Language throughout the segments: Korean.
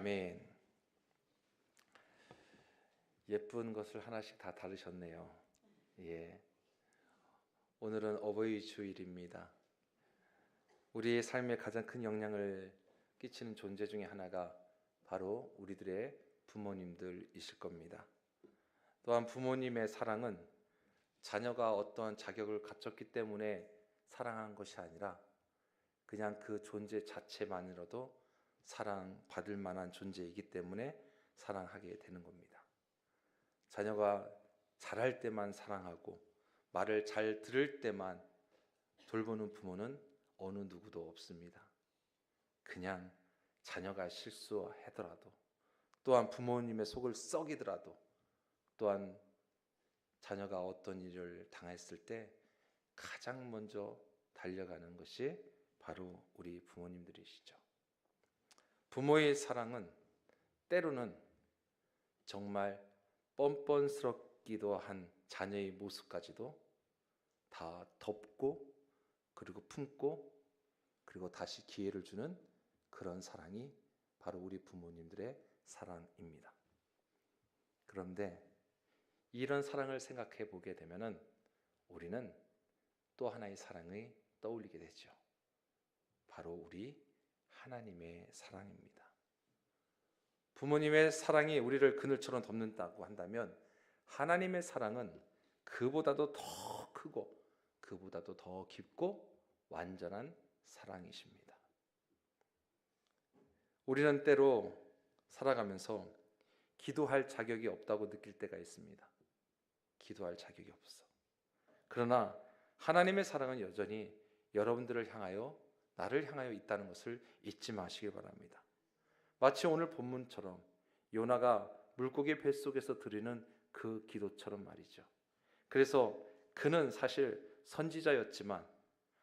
아멘. 예쁜 것을 하나씩 다 다루셨네요. 예. 오늘은 어버이 주일입니다. 우리의 삶에 가장 큰 영향을 끼치는 존재 중에 하나가 바로 우리들의 부모님들이실 겁니다. 또한 부모님의 사랑은 자녀가 어떠한 자격을 갖췄기 때문에 사랑한 것이 아니라 그냥 그 존재 자체만으로도 사랑받을 만한 존재이기 때문에 사랑하게 되는 겁니다. 자녀가 잘할 때만 사랑하고 말을 잘 들을 때만 돌보는 부모는 어느 누구도 없습니다. 그냥 자녀가 실수하더라도, 또한 부모님의 속을 썩이더라도, 또한 자녀가 어떤 일을 당했을 때 가장 먼저 달려가는 것이 바로 우리 부모님들이시죠. 부모의 사랑은 때로는 정말 뻔뻔스럽기도 한 자녀의 모습까지도 다 덮고 그리고 품고 그리고 다시 기회를 주는 그런 사랑이 바로 우리 부모님들의 사랑입니다. 그런데 이런 사랑을 생각해 보게 되면은 우리는 또 하나의 사랑이 떠올리게 되죠. 바로 우리 하나님의 사랑입니다. 부모님의 사랑이 우리를 그늘처럼 덮는다고 한다면 하나님의 사랑은 그보다도 더 크고 그보다도 더 깊고 완전한 사랑이십니다. 우리는 때로 살아가면서 기도할 자격이 없다고 느낄 때가 있습니다. 기도할 자격이 없어. 그러나 하나님의 사랑은 여전히 여러분들을 향하여, 나를 향하여 있다는 것을 잊지 마시길 바랍니다. 마치 오늘 본문처럼 요나가 물고기 뱃속에서 드리는 그 기도처럼 말이죠. 그래서 그는 사실 선지자였지만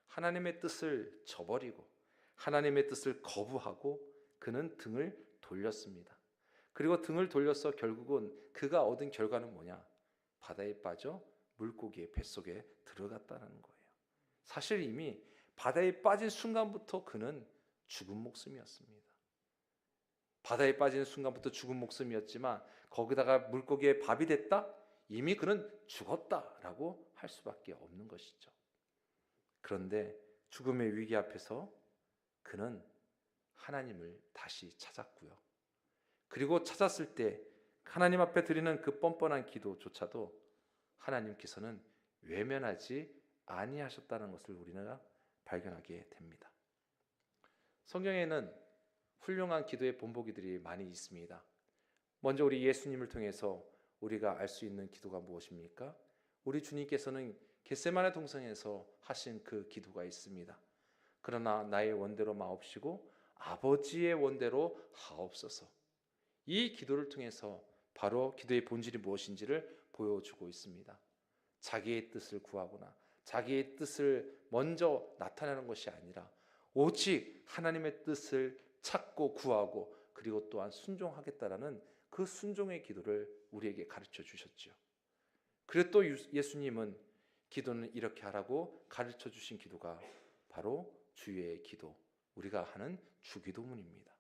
하나님의 뜻을 저버리고 하나님의 뜻을 거부하고 그는 등을 돌렸습니다. 그리고 등을 돌려서 결국은 그가 얻은 결과는 뭐냐? 바다에 빠져 물고기의 뱃속에 들어갔다는 거예요. 사실 이미 바다에 빠진 순간부터 그는 죽은 목숨이었습니다. 바다에 빠지는 순간부터 죽은 목숨이었지만 거기다가 물고기의 밥이 됐다? 이미 그는 죽었다라고 할 수밖에 없는 것이죠. 그런데 죽음의 위기 앞에서 그는 하나님을 다시 찾았고요. 그리고 찾았을 때 하나님 앞에 드리는 그 뻔뻔한 기도조차도 하나님께서는 외면하지 아니하셨다는 것을 우리가 발견하게 됩니다. 성경에는 훌륭한 기도의 본보기들이 많이 있습니다. 먼저 우리 예수님을 통해서 우리가 알 수 있는 기도가 무엇입니까? 우리 주님께서는 겟세마네 동산에서 하신 그 기도가 있습니다. 그러나 나의 원대로 마옵시고 아버지의 원대로 하옵소서. 이 기도를 통해서 바로 기도의 본질이 무엇인지를 보여주고 있습니다. 자기의 뜻을 구하거나 자기의 뜻을 먼저 나타내는 것이 아니라 오직 하나님의 뜻을 찾고 구하고 그리고 또한 순종하겠다라는 그 순종의 기도를 우리에게 가르쳐 주셨죠. 그리고 또 예수님은 기도는 이렇게 하라고 가르쳐 주신 기도가 바로 주의 기도, 우리가 하는 주기도문입니다.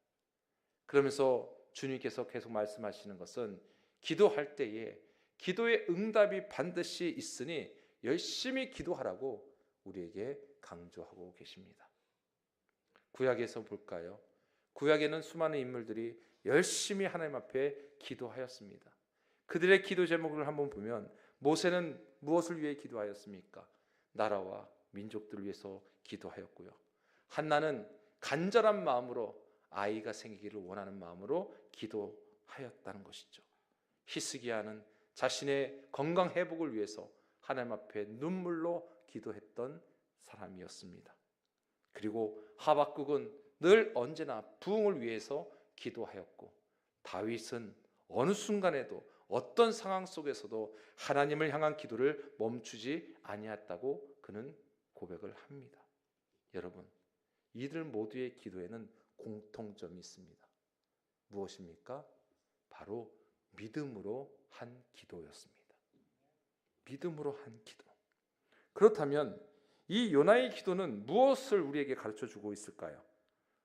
그러면서 주님께서 계속 말씀하시는 것은 기도할 때에 기도의 응답이 반드시 있으니 열심히 기도하라고 우리에게 강조하고 계십니다. 구약에서 볼까요? 구약에는 수많은 인물들이 열심히 하나님 앞에 기도하였습니다. 그들의 기도 제목을 한번 보면 모세는 무엇을 위해 기도하였습니까? 나라와 민족들을 위해서 기도하였고요. 한나는 간절한 마음으로 아이가 생기기를 원하는 마음으로 기도하였다는 것이죠. 히스기야는 자신의 건강 회복을 위해서 하나님 앞에 눈물로 기도했던 사람이었습니다. 그리고 하박국은 늘 언제나 부흥을 위해서 기도하였고, 다윗은 어느 순간에도 어떤 상황 속에서도 하나님을 향한 기도를 멈추지 아니했다고 그는 고백을 합니다. 여러분, 이들 모두의 기도에는 공통점이 있습니다. 무엇입니까? 바로 믿음으로 한 기도였습니다. 믿음으로 한 기도. 그렇다면 이 요나의 기도는 무엇을 우리에게 가르쳐 주고 있을까요?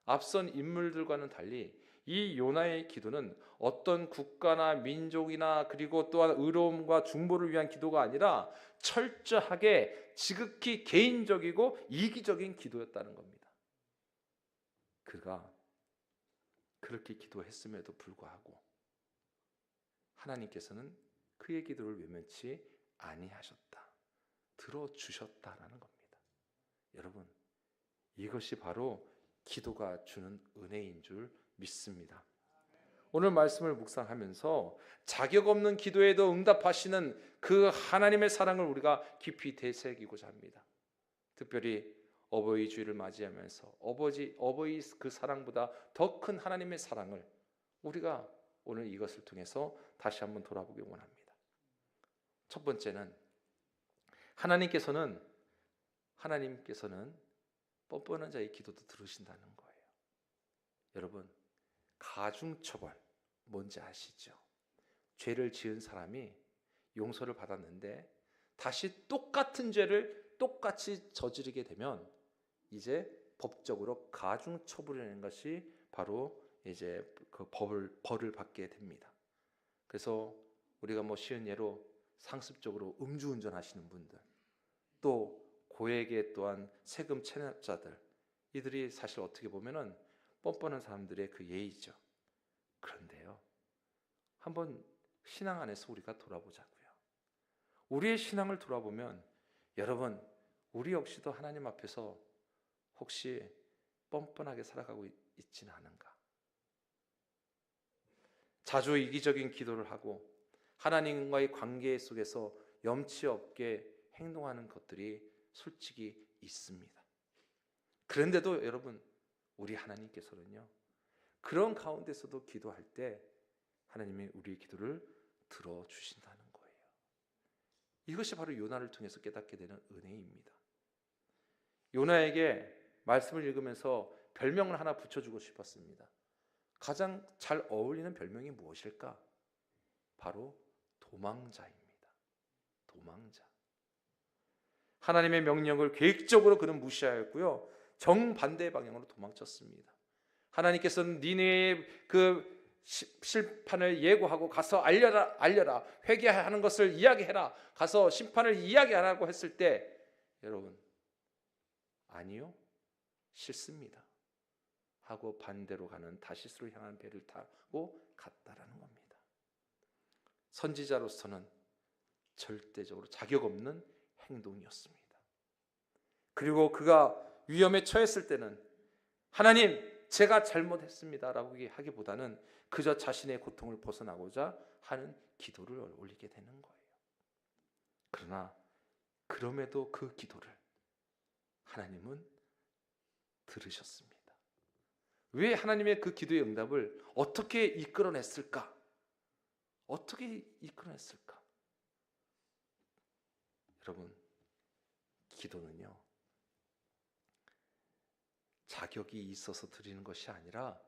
앞선 인물들과는 달리 이 요나의 기도는 어떤 국가나 민족이나 그리고 또한 의로움과 중보를 위한 기도가 아니라 철저하게 지극히 개인적이고 이기적인 기도였다는 겁니다. 그가 그렇게 기도했음에도 불구하고 하나님께서는 그의 기도를 외면치 아니하셨다. 들어주셨다라는 겁니다. 여러분, 이것이 바로 기도가 주는 은혜인 줄 믿습니다. 오늘 말씀을 묵상하면서 자격 없는 기도에도 응답하시는 그 하나님의 사랑을 우리가 깊이 되새기고자 합니다. 특별히 어버이 주일을 맞이하면서 어버이 그 사랑보다 더 큰 하나님의 사랑을 우리가 오늘 이것을 통해서 다시 한번 돌아보기 원합니다. 첫 번째는 하나님께서는 뻔뻔한 자의 기도도 들으신다는 거예요. 여러분, 가중처벌 뭔지 아시죠? 죄를 지은 사람이 용서를 받았는데 다시 똑같은 죄를 똑같이 저지르게 되면 이제 법적으로 가중처벌이라는 것이 바로 이제 그 벌을 받게 됩니다. 그래서 우리가 쉬운 예로 상습적으로 음주운전 하시는 분들, 또 고액의 또한 세금 체납자들, 이들이 사실 어떻게 보면은 뻔뻔한 사람들의 그 예의죠. 그런데요, 한번 신앙 안에서 우리가 돌아보자고요. 우리의 신앙을 돌아보면 여러분, 우리 역시도 하나님 앞에서 혹시 뻔뻔하게 살아가고 있지는 않은가? 자주 이기적인 기도를 하고 하나님과의 관계 속에서 염치 없게 행동하는 것들이 솔직히 있습니다. 그런데도 여러분, 우리 하나님께서는요, 그런 가운데서도 기도할 때 하나님이 우리의 기도를 들어주신다는 거예요. 이것이 바로 요나를 통해서 깨닫게 되는 은혜입니다. 요나에게 말씀을 읽으면서 별명을 하나 붙여주고 싶었습니다. 가장 잘 어울리는 별명이 무엇일까? 바로 도망자입니다. 도망자. 하나님의 명령을 계획적으로 그는 무시하였고요, 정반대의 방향으로 도망쳤습니다. 하나님께서는 니네의 그 심판을 예고하고 가서 알려라 회개하는 것을 이야기해라, 가서 심판을 이야기하라고 했을 때 여러분, 아니요, 싫습니다 하고 반대로 가는 다시스로 향한 배를 타고 갔다라는 겁니다. 선지자로서는 절대적으로 자격 없는 행동이었습니다. 그리고 그가 위험에 처했을 때는 하나님, 제가 잘못했습니다라고 하기보다는 그저 자신의 고통을 벗어나고자 하는 기도를 올리게 되는 거예요. 그러나 그럼에도 그 기도를 하나님은 들으셨습니다. 왜 하나님의 그 기도의 응답을 어떻게 이끌어냈을까? 어떻게 이끌어냈을까? 여러분, 기도는요, 자격이 있어서 드리는 것이 아니라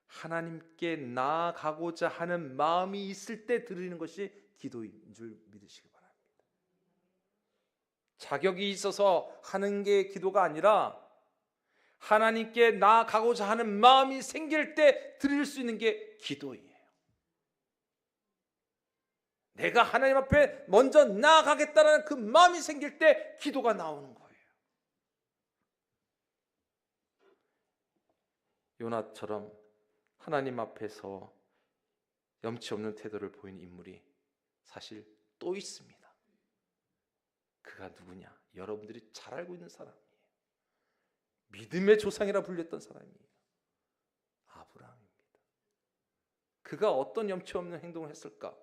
하나님께 나아가고자 하는 마음이 있을 때 드리는 것이 기도인 줄 믿으시기 바랍니다. 자격이 있어서 하는 게 기도가 아니라 하나님께 나아가고자 하는 마음이 생길 때 드릴 수 있는 게 기도예요. 내가 하나님 앞에 먼저 나아가겠다는 그 마음이 생길 때 기도가 나오는 거예요. 요나처럼 하나님 앞에서 염치 없는 태도를 보인 인물이 사실 또 있습니다. 그가 누구냐? 여러분들이 잘 알고 있는 사람이에요. 믿음의 조상이라 불렸던 사람이에요. 아브라함입니다. 그가 어떤 염치 없는 행동을 했을까?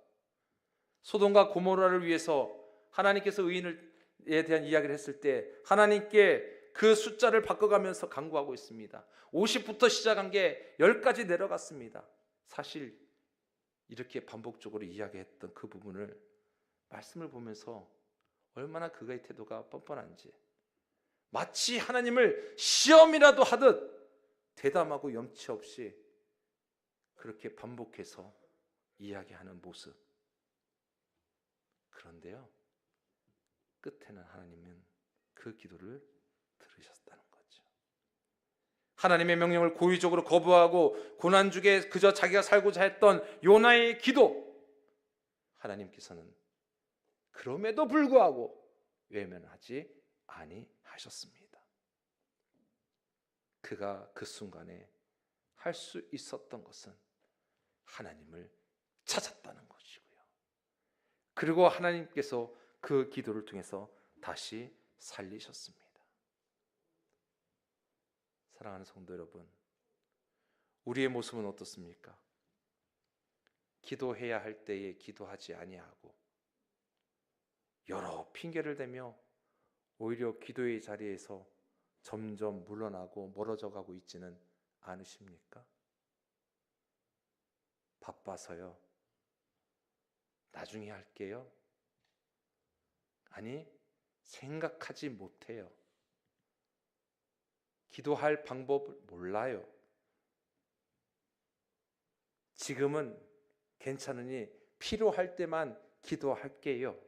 소돔과 고모라를 위해서 하나님께서 의인에 대한 이야기를 했을 때 하나님께 그 숫자를 바꿔가면서 간구하고 있습니다. 50부터 시작한 게 10까지 내려갔습니다. 사실 이렇게 반복적으로 이야기했던 그 부분을 말씀을 보면서 얼마나 그의 태도가 뻔뻔한지, 마치 하나님을 시험이라도 하듯 대담하고 염치 없이 그렇게 반복해서 이야기하는 모습. 그런데요, 끝에는 하나님은 그 기도를 들으셨다는 거죠. 하나님의 명령을 고의적으로 거부하고 고난중에 그저 자기가 살고자 했던 요나의 기도, 하나님께서는 그럼에도 불구하고 외면하지 아니하셨습니다. 그가 그 순간에 할 수 있었던 것은 하나님을 찾았다는 것이고요. 그리고 하나님께서 그 기도를 통해서 다시 살리셨습니다. 사랑하는 성도 여러분, 우리의 모습은 어떻습니까? 기도해야 할 때에 기도하지 아니하고 여러 핑계를 대며 오히려 기도의 자리에서 점점 물러나고 멀어져 가고 있지는 않으십니까? 바빠서요? 나중에 할게요? 아니, 생각하지 못해요. 기도할 방법을 몰라요. 지금은 괜찮으니 필요할 때만 기도할게요.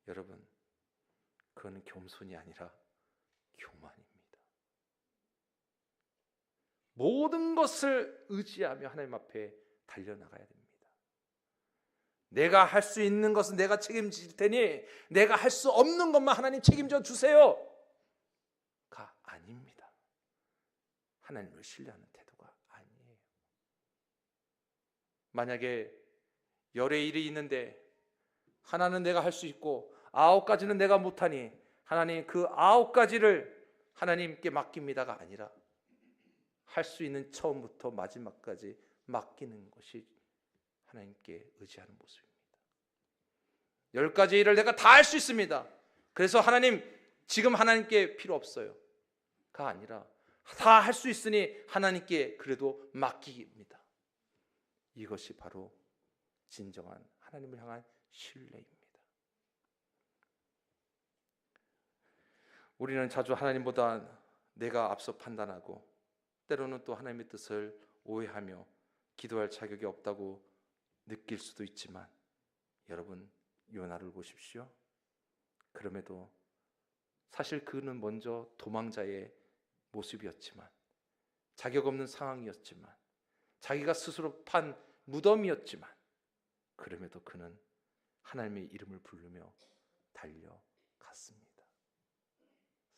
여러분, 그건 겸손이 아니라 교만입니다. 모든 것을 의지하며 하나님 앞에 달려나가야 됩니다. 내가 할 수 있는 것은 내가 책임질 테니 내가 할 수 없는 것만 하나님 책임져 주세요가 아닙니다. 하나님을 신뢰하는 태도가 아니에요. 만약에 열의 일이 있는데 하나는 내가 할 수 있고 9가지는 내가 못하니 하나님 그 9가지를 하나님께 맡깁니다가 아니라 할 수 있는 처음부터 마지막까지 맡기는 것이 하나님께 의지하는 모습입니다. 10가지 일을 내가 다 할 수 있습니다. 그래서 하나님 지금 하나님께 필요 없어요 가 아니라 다 할 수 있으니 하나님께 그래도 맡깁니다. 이것이 바로 진정한 하나님을 향한 신뢰입니다. 우리는 자주 하나님보다 내가 앞서 판단하고 때로는 또 하나님의 뜻을 오해하며 기도할 자격이 없다고 느낄 수도 있지만 여러분, 요나를 보십시오. 그럼에도 사실 그는 먼저 도망자의 모습이었지만, 자격 없는 상황이었지만, 자기가 스스로 판 무덤이었지만, 그럼에도 그는 하나님의 이름을 부르며 달려갔습니다.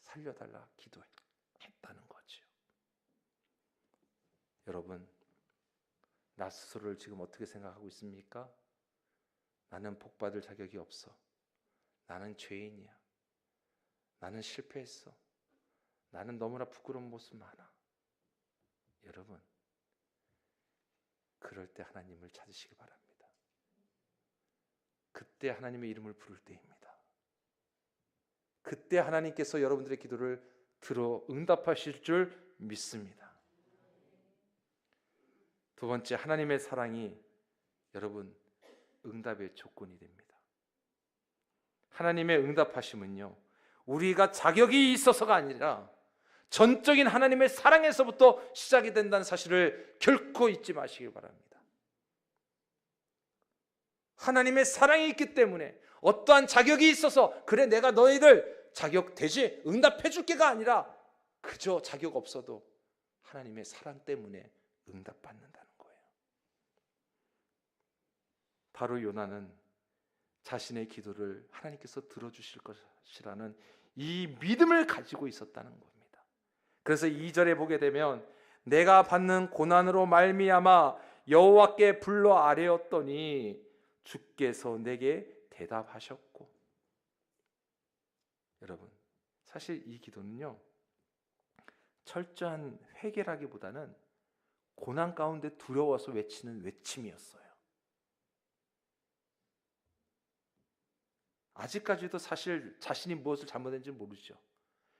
살려달라 기도했다는 거죠. 여러분, 나 스스로를 지금 어떻게 생각하고 있습니까? 나는 복받을 자격이 없어. 나는 죄인이야. 나는 실패했어. 나는 너무나 부끄러운 모습 많아. 여러분, 그럴 때 하나님을 찾으시기 바랍니다. 그때 하나님의 이름을 부를 때입니다. 그때 하나님께서 여러분들의 기도를 들어 응답하실 줄 믿습니다. 두 번째, 하나님의 사랑이 여러분 응답의 조건이 됩니다. 하나님의 응답하심은요, 우리가 자격이 있어서가 아니라 전적인 하나님의 사랑에서부터 시작이 된다는 사실을 결코 잊지 마시기 바랍니다. 하나님의 사랑이 있기 때문에 어떠한 자격이 있어서 그래 내가 너희들 자격 되지 응답해 줄게가 아니라 그저 자격 없어도 하나님의 사랑 때문에 응답받는다는 거예요. 바로 요나는 자신의 기도를 하나님께서 들어주실 것이라는 이 믿음을 가지고 있었다는 겁니다. 그래서 2절에 보게 되면 내가 받는 고난으로 말미암아 여호와께 불러 아뢰었더니 주께서 내게 대답하셨고. 여러분, 사실 이 기도는요, 철저한 회개라기보다는 고난 가운데 두려워서 외치는 외침이었어요. 아직까지도 사실 자신이 무엇을 잘못했는지 모르죠.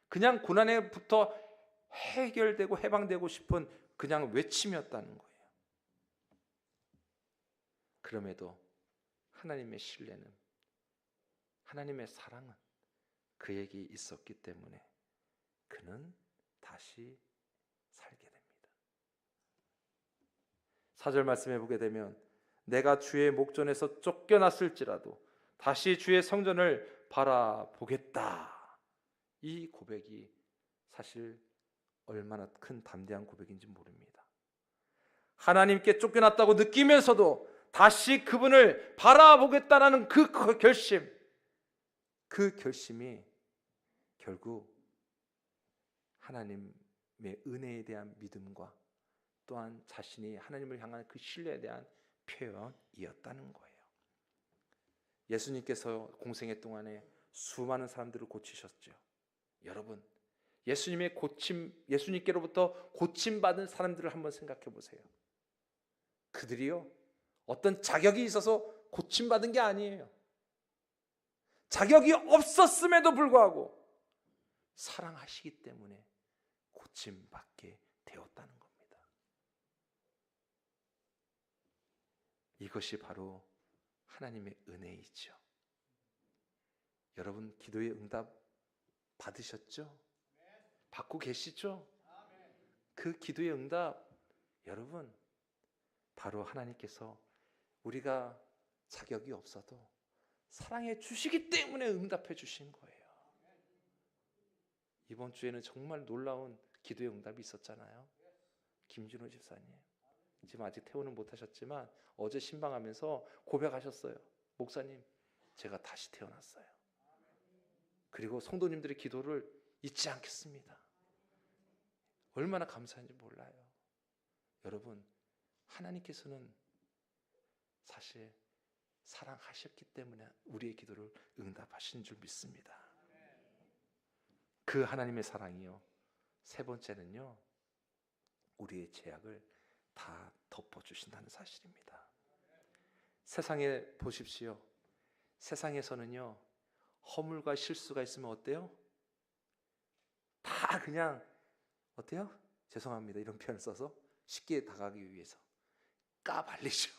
그냥 고난에부터 해결되고 해방되고 싶은 그냥 외침이었다는 거예요. 그럼에도 하나님의 신뢰는, 하나님의 사랑은 그에게 있었기 때문에 그는 다시 살게 됩니다. 4절 말씀해 보게 되면 내가 주의 목전에서 쫓겨났을지라도 다시 주의 성전을 바라보겠다. 이 고백이 사실 얼마나 큰 담대한 고백인지 모릅니다. 하나님께 쫓겨났다고 느끼면서도 다시 그분을 바라보겠다라는 그 결심, 그 결심이 결국 하나님의 은혜에 대한 믿음과 또한 자신이 하나님을 향한 그 신뢰에 대한 표현이었다는 거예요. 예수님께서 공생애 동안에 수많은 사람들을 고치셨죠. 여러분, 예수님께로부터 고침받은 사람들을 한번 생각해 보세요. 그들이요, 어떤 자격이 있어서 고침받은 게 아니에요. 자격이 없었음에도 불구하고 사랑하시기 때문에 고침받게 되었다는 겁니다. 이것이 바로 하나님의 은혜이죠. 여러분, 기도의 응답 받으셨죠? 받고 계시죠? 그 기도의 응답, 여러분, 바로 하나님께서 우리가 자격이 없어도 사랑해 주시기 때문에 응답해 주신 거예요. 이번 주에는 정말 놀라운 기도의 응답이 있었잖아요. 김준호 집사님, 지금 아직 퇴원은 못하셨지만 어제 신방하면서 고백하셨어요. 목사님, 제가 다시 태어났어요. 그리고 성도님들의 기도를 잊지 않겠습니다. 얼마나 감사한지 몰라요. 여러분, 하나님께서는 사실 사랑하셨기 때문에 우리의 기도를 응답하신 줄 믿습니다. 그 하나님의 사랑이요, 세 번째는요, 우리의 죄악을 다 덮어주신다는 사실입니다. 세상에 보십시오. 세상에서는요, 허물과 실수가 있으면 어때요? 다 그냥 어때요? 죄송합니다, 이런 표현을 써서 쉽게 다가가기 위해서 까발리죠.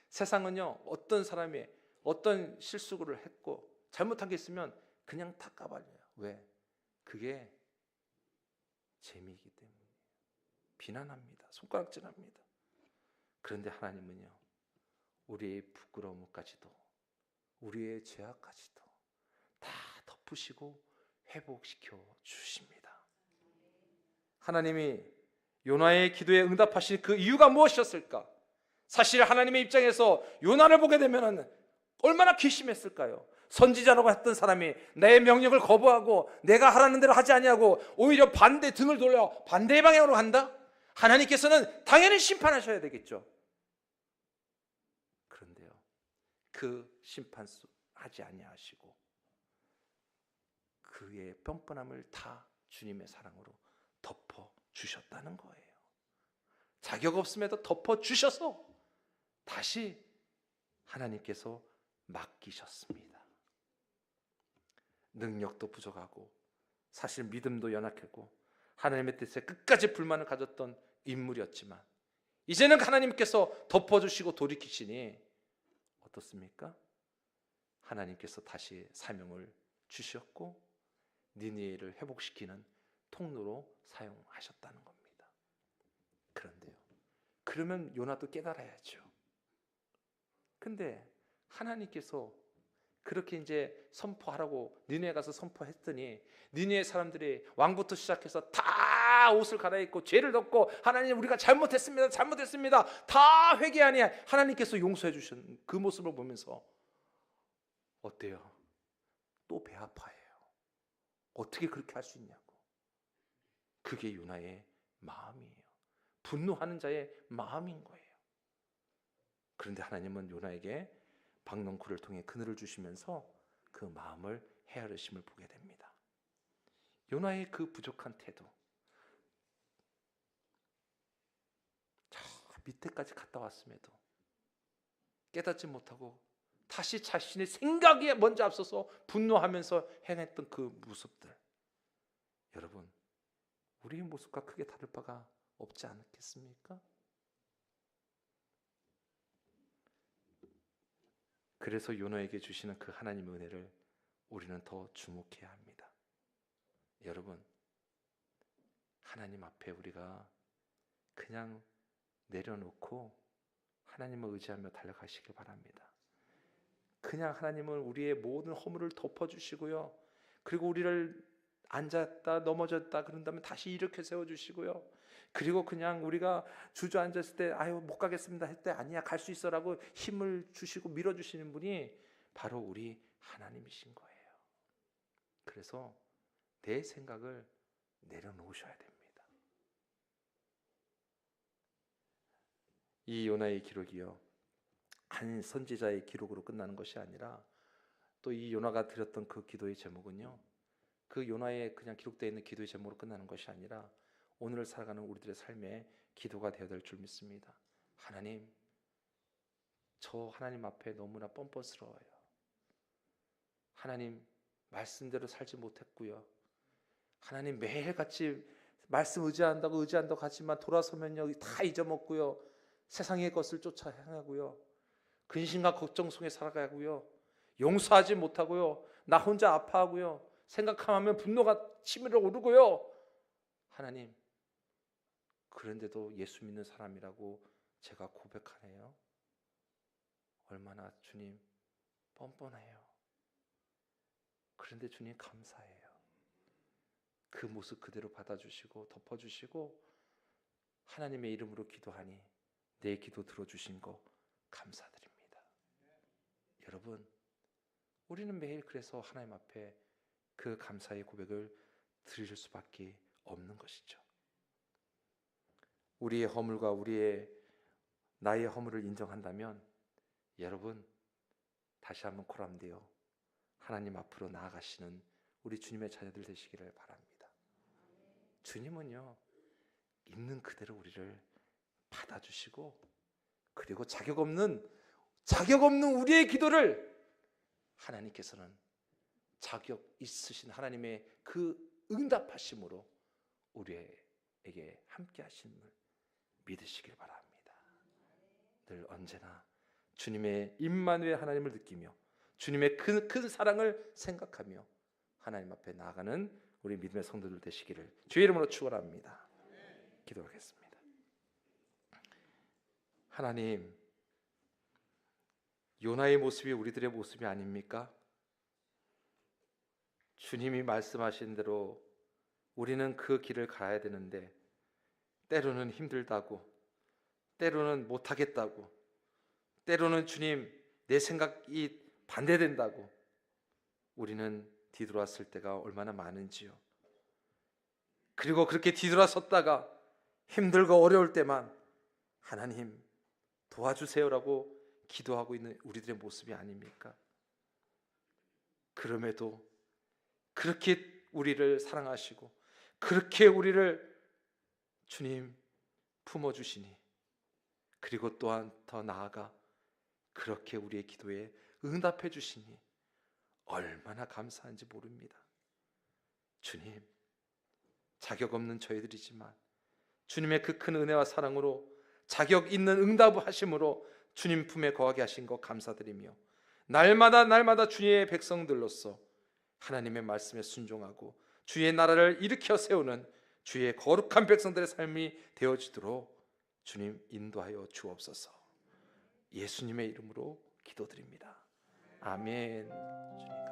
세상은요, 어떤 사람이 어떤 실수를 했고 잘못한 게 있으면 그냥 다 까발려요. 왜? 그게 재미이기 때문에 비난합니다. 손가락질합니다. 그런데 하나님은요, 우리의 부끄러움까지도 우리의 죄악까지도 다 덮으시고 회복시켜 주십니다. 하나님이 요나의 기도에 응답하신 그 이유가 무엇이었을까? 사실 하나님의 입장에서 요나를 보게 되면 얼마나 괘씸했을까요? 선지자라고 했던 사람이 내 명령을 거부하고 내가 하라는 대로 하지 아니하고 오히려 등을 돌려 반대의 방향으로 간다? 하나님께서는 당연히 심판하셔야 되겠죠. 그런데요, 그 심판하지 아니하시고 그의 뻔뻔함을 다 주님의 사랑으로 덮어주셨다는 거예요. 자격 없음에도 덮어주셔서 다시 하나님께서 맡기셨습니다. 능력도 부족하고 사실 믿음도 연약했고 하나님의 뜻에 끝까지 불만을 가졌던 인물이었지만 이제는 하나님께서 덮어주시고 돌이키시니 어떻습니까? 하나님께서 다시 사명을 주셨고 니느웨를 회복시키는 통로로 사용하셨다는 겁니다. 그런데요, 그러면 요나도 깨달아야죠. 근데 하나님께서 그렇게 이제 선포하라고 니느웨에 가서 선포했더니 니느웨 사람들이 왕부터 시작해서 다 옷을 갈아입고 죄를 덮고 하나님 우리가 잘못했습니다 다 회개하니 하나님께서 용서해 주신 그 모습을 보면서 어때요? 또 배 아파해요. 어떻게 그렇게 할 수 있냐고. 그게 요나의 마음이에요. 분노하는 자의 마음인 거예요. 그런데 하나님은 요나에게 박넝쿨을 통해 그늘을 주시면서 그 마음을 헤아리심을 보게 됩니다. 요나의 그 부족한 태도, 저 밑에까지 갔다 왔음에도 깨닫지 못하고 다시 자신의 생각에 먼저 앞서서 분노하면서 행했던 그 모습들, 여러분, 우리의 모습과 크게 다를 바가 없지 않겠습니까? 그래서 요나에게 주시는 그 하나님의 은혜를 우리는 더 주목해야 합니다. 여러분, 하나님 앞에 우리가 그냥 내려놓고 하나님을 의지하며 달려가시길 바랍니다. 그냥 하나님은 우리의 모든 허물을 덮어주시고요, 그리고 우리를 앉았다 넘어졌다 그런다면 다시 일으켜 세워주시고요. 그리고 그냥 우리가 주저앉았을 때 아유 못 가겠습니다 할 때 아니야 갈 수 있어라고 힘을 주시고 밀어주시는 분이 바로 우리 하나님이신 거예요. 그래서 내 생각을 내려놓으셔야 됩니다. 이 요나의 기록이요 한 선지자의 기록으로 끝나는 것이 아니라 또 이 요나가 드렸던 그 기도의 제목은요 그 요나에 그냥 기록되어 있는 기도의 제목으로 끝나는 것이 아니라 오늘을 살아가는 우리들의 삶의 기도가 되어야 될 줄 믿습니다. 하나님, 저 하나님 앞에 너무나 뻔뻔스러워요. 하나님, 말씀대로 살지 못했고요. 하나님, 매일같이 말씀 의지한다고 하지만 돌아서면요 다 잊어먹고요. 세상의 것을 쫓아 향하고요. 근심과 걱정 속에 살아가고요. 용서하지 못하고요. 나 혼자 아파하고요. 생각하면 분노가 치밀어 오르고요. 하나님, 그런데도 예수 믿는 사람이라고 제가 고백하네요. 얼마나 주님 뻔뻔해요. 그런데 주님 감사해요. 그 모습 그대로 받아주시고 덮어주시고 하나님의 이름으로 기도하니 내 기도 들어주신 거 감사드립니다. 여러분, 우리는 매일 그래서 하나님 앞에 그 감사의 고백을 드릴 수밖에 없는 것이죠. 우리의 허물과 나의 허물을 인정한다면 여러분 다시 한번 코람되어 하나님 앞으로 나아가시는 우리 주님의 자녀들 되시기를 바랍니다. 주님은요 있는 그대로 우리를 받아주시고 그리고 자격 없는 우리의 기도를 하나님께서는 자격 있으신 하나님의 그 응답하심으로 우리에게 함께 하심을 믿으시길 바랍니다. 늘 언제나 주님의 임마누엘 하나님을 느끼며 주님의 큰 사랑을 생각하며 하나님 앞에 나아가는 우리 믿음의 성도들 되시기를 주의 이름으로 축원합니다. 기도하겠습니다. 하나님, 요나의 모습이 우리들의 모습이 아닙니까? 주님이 말씀하신 대로 우리는 그 길을 가야 되는데 때로는 힘들다고, 때로는 못하겠다고, 때로는 주님 내 생각이 반대된다고 우리는 뒤돌았을 때가 얼마나 많은지요. 그리고 그렇게 뒤돌아섰다가 힘들고 어려울 때만 하나님 도와주세요라고 기도하고 있는 우리들의 모습이 아닙니까? 그럼에도 그렇게 우리를 사랑하시고 그렇게 우리를 주님 품어주시니 그리고 또한 더 나아가 그렇게 우리의 기도에 응답해 주시니 얼마나 감사한지 모릅니다. 주님, 자격 없는 저희들이지만 주님의 그 큰 은혜와 사랑으로 자격 있는 응답하심으로 주님 품에 거하게 하신 것 감사드리며 날마다 주의 백성들로서 하나님의 말씀에 순종하고 주의 나라를 일으켜 세우는 주의 거룩한 백성들의 삶이 되어지도록 주님 인도하여 주옵소서. 예수님의 이름으로 기도드립니다. 아멘. 주님.